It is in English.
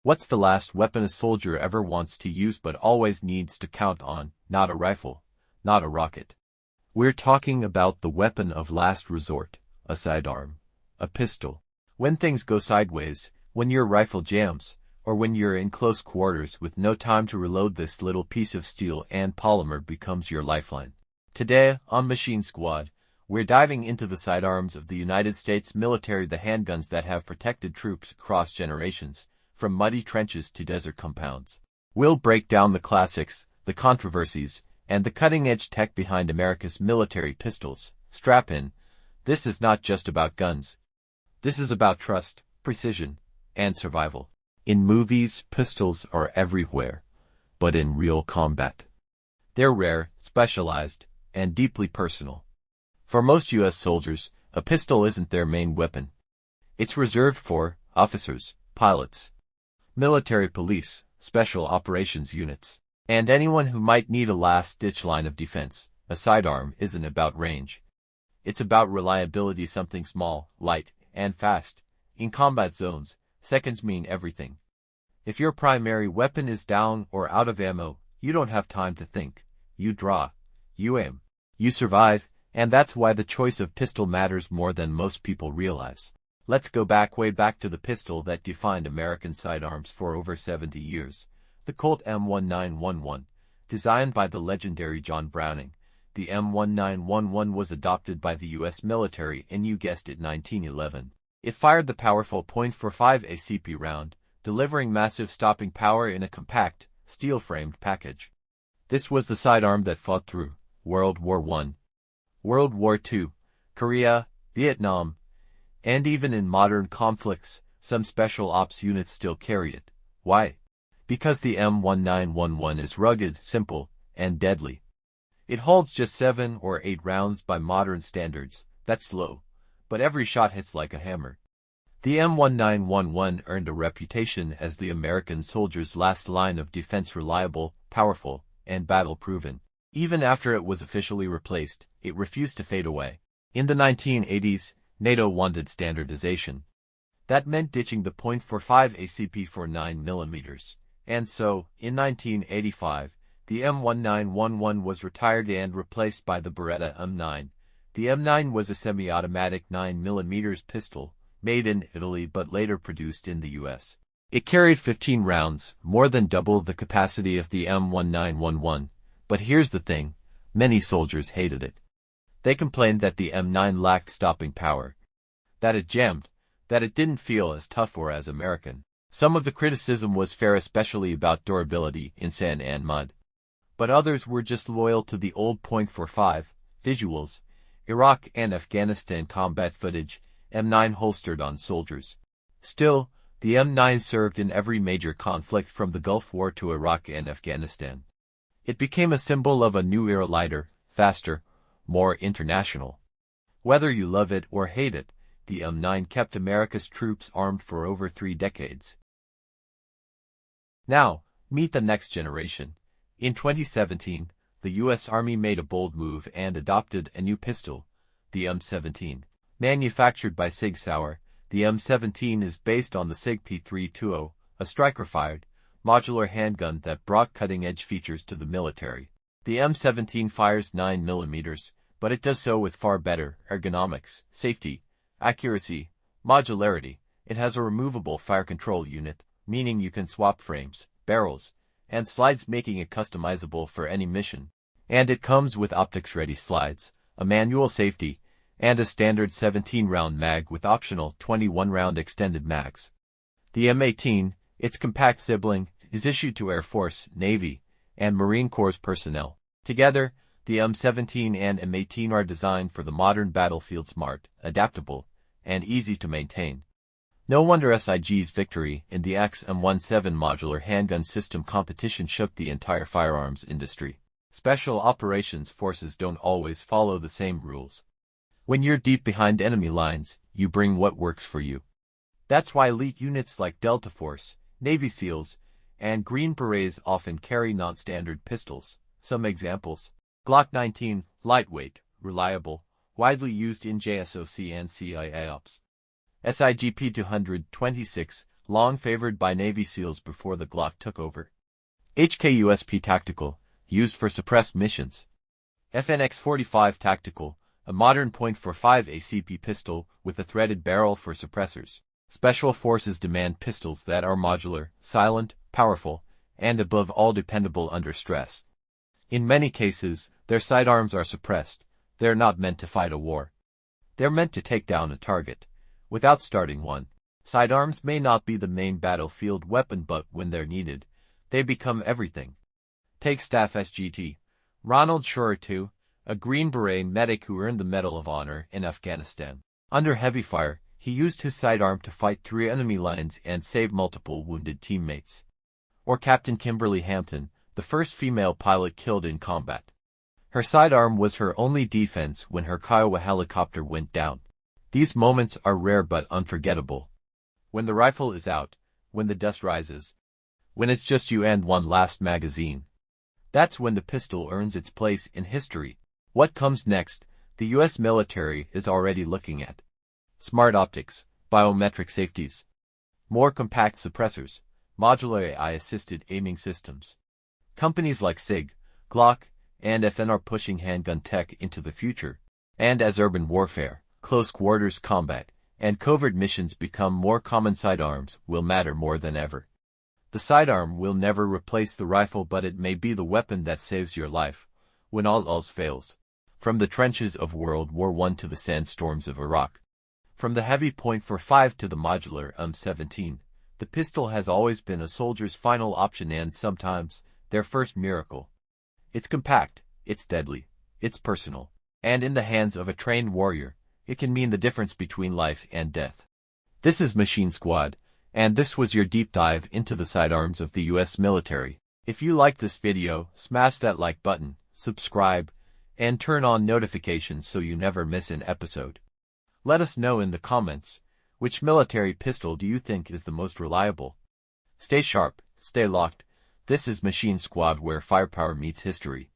What's the last weapon a soldier ever wants to use but always needs to count on? Not a rifle, not a rocket. We're talking about the weapon of last resort, a sidearm, a pistol. When things go sideways, when your rifle jams, or when you're in close quarters with no time to reload, this little piece of steel and polymer becomes your lifeline. Today, on Machine Squad, we're diving into the sidearms of the United States military, the handguns that have protected troops across generations, from muddy trenches to desert compounds. We'll break down the classics, the controversies, and the cutting-edge tech behind America's military pistols. Strap in. This is not just about guns. This is about trust, precision, and survival. In movies, pistols are everywhere, but in real combat, they're rare, specialized, and deeply personal. For most U.S. soldiers, a pistol isn't their main weapon. It's reserved for officers, pilots, military police, special operations units, and anyone who might need a last-ditch line of defense. A sidearm isn't about range. It's about reliability, something small, light, and fast. In combat zones, seconds mean everything. If your primary weapon is down or out of ammo, you don't have time to think. You draw, you aim, you survive, and that's why the choice of pistol matters more than most people realize. Let's go way back to the pistol that defined American sidearms for over 70 years. The Colt M1911, designed by the legendary John Browning. The M1911 was adopted by the U.S. military in, you guessed it, 1911. It fired the powerful .45 ACP round, delivering massive stopping power in a compact, steel-framed package. This was the sidearm that fought through World War I, World War II, Korea, Vietnam, and even in modern conflicts, some special ops units still carry it. Why? Because the M1911 is rugged, simple, and deadly. It holds just 7 or 8 rounds by modern standards. That's low, but every shot hits like a hammer. The M1911 earned a reputation as the American soldier's last line of defense, reliable, powerful, and battle-proven. Even after it was officially replaced, it refused to fade away. In the 1980s, NATO wanted standardization. That meant ditching the .45 ACP for 9mm. And so, in 1985, the M1911 was retired and replaced by the Beretta M9. The M9 was a semi-automatic 9mm pistol, made in Italy but later produced in the U.S. It carried 15 rounds, more than double the capacity of the M1911. But here's the thing, many soldiers hated it. They complained that the M9 lacked stopping power, that it jammed, that it didn't feel as tough or as American. Some of the criticism was fair, especially about durability in sand and mud. But others were just loyal to the old .45 visuals, Iraq and Afghanistan combat footage, M9 holstered on soldiers. Still, the M9 served in every major conflict from the Gulf War to Iraq and Afghanistan. It became a symbol of a new era, lighter, faster, more international. Whether you love it or hate it, the M9 kept America's troops armed for over 3 decades. Now, meet the next generation. In 2017, the U.S. Army made a bold move and adopted a new pistol, the M17. Manufactured by Sig Sauer, the M17 is based on the Sig P320, a striker-fired, modular handgun that brought cutting-edge features to the military. The M17 fires 9mm, but it does so with far better ergonomics, safety, accuracy, modularity. It has a removable fire control unit, meaning you can swap frames, barrels, and slides, making it customizable for any mission. And it comes with optics-ready slides, a manual safety, and a standard 17-round mag with optional 21-round extended mags. The M18, its compact sibling, is issued to Air Force, Navy, and Marine Corps personnel. Together, the M17 and M18 are designed for the modern battlefield, smart, adaptable, and easy to maintain. No wonder SIG's victory in the XM17 modular handgun system competition shook the entire firearms industry. Special operations forces don't always follow the same rules. When you're deep behind enemy lines, you bring what works for you. That's why elite units like Delta Force, Navy SEALs, and Green Berets often carry non-standard pistols. Some examples: Glock 19, lightweight, reliable, widely used in JSOC and CIA ops. SIG P226, long favored by Navy SEALs before the Glock took over. HKUSP Tactical, used for suppressed missions. FNX-45 Tactical, a modern .45 ACP pistol with a threaded barrel for suppressors. Special forces demand pistols that are modular, silent, powerful, and above all dependable under stress. In many cases, their sidearms are suppressed. They're not meant to fight a war. They're meant to take down a target, without starting one. Sidearms may not be the main battlefield weapon, but when they're needed, they become everything. Take Staff SGT. Ronald Shore II, a Green Beret medic who earned the Medal of Honor in Afghanistan. Under heavy fire, he used his sidearm to fight 3 enemy lines and save multiple wounded teammates. Or Captain Kimberly Hampton, the first female pilot killed in combat. Her sidearm was her only defense when her Kiowa helicopter went down. These moments are rare but unforgettable. When the rifle is out, when the dust rises, when it's just you and one last magazine. That's when the pistol earns its place in history. What comes next, the U.S. military is already looking at. Smart optics, biometric safeties, more compact suppressors, modular AI-assisted aiming systems. Companies like SIG, Glock, and FN are pushing handgun tech into the future. And as urban warfare, close quarters combat, and covert missions become more common, sidearms will matter more than ever. The sidearm will never replace the rifle, but it may be the weapon that saves your life when all else fails. From the trenches of World War I to the sandstorms of Iraq. From the heavy .45 to the modular M17, the pistol has always been a soldier's final option and sometimes their first miracle. It's compact, it's deadly, it's personal, and in the hands of a trained warrior, it can mean the difference between life and death. This is Machine Squad, and this was your deep dive into the sidearms of the U.S. military. If you liked this video, smash that like button, subscribe, and turn on notifications so you never miss an episode. Let us know in the comments, which military pistol do you think is the most reliable? Stay sharp, stay locked. This is Machine Squad, where firepower meets history.